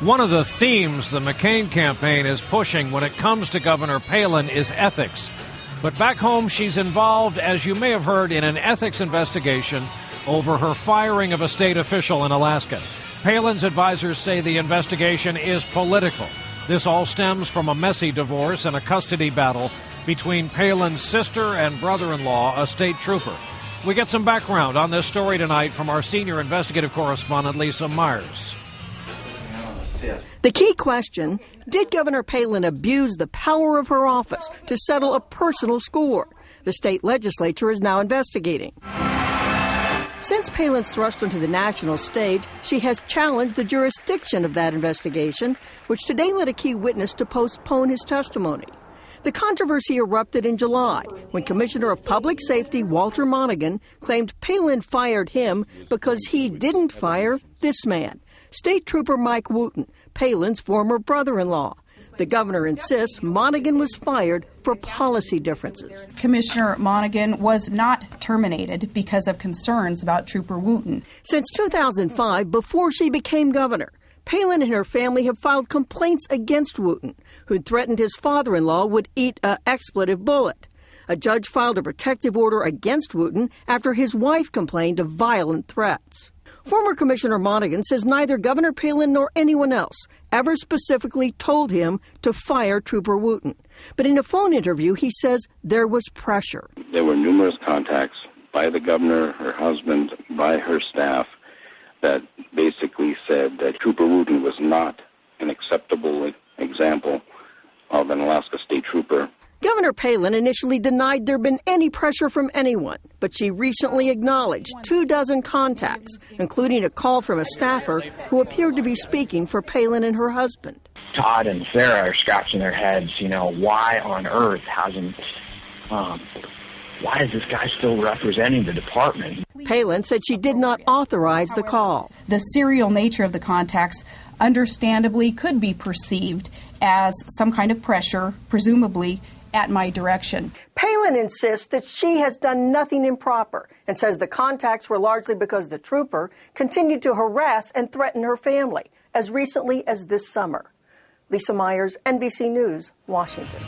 One of the themes the McCain campaign is pushing when it comes to Governor Palin is ethics. But back home, she's involved, as you may have heard, in an ethics investigation over her firing of a state official in Alaska. Palin's advisors say the investigation is political. This all stems from a messy divorce and a custody battle between Palin's sister and brother-in-law, a state trooper. We get some background on this story tonight from our senior investigative correspondent, Lisa Myers. The key question, did Governor Palin abuse the power of her office to settle a personal score? The state legislature is now investigating. Since Palin's thrust onto the national stage, she has challenged the jurisdiction of that investigation, which today led a key witness to postpone his testimony. The controversy erupted in July when Commissioner of Public Safety Walter Monaghan claimed Palin fired him because he didn't fire this man, State Trooper Mike Wooten, Palin's former brother-in-law. The governor insists Monaghan was fired for policy differences. Commissioner Monaghan was not terminated because of concerns about Trooper Wooten. Since 2005, before she became governor, Palin and her family have filed complaints against Wooten, who'd threatened his father-in-law would eat an expletive bullet. A judge filed a protective order against Wooten after his wife complained of violent threats. Former Commissioner Monaghan says neither Governor Palin nor anyone else ever specifically told him to fire Trooper Wooten. But in a phone interview, he says there was pressure. There were numerous contacts by the governor, her husband, by her staff that basically said that Trooper Wooten was not an acceptable example of an Alaska State Trooper. Governor Palin initially denied there'd been any pressure from anyone, but she recently acknowledged 24 contacts, including a call from a staffer who appeared to be speaking for Palin and her husband. Todd and Sarah are scratching their heads, why on earth why is this guy still representing the department? Palin said she did not authorize the call. The serial nature of the contacts understandably could be perceived as some kind of pressure, presumably at my direction. Palin insists that she has done nothing improper and says the contacts were largely because the trooper continued to harass and threaten her family as recently as this summer. Lisa Myers, NBC News, Washington.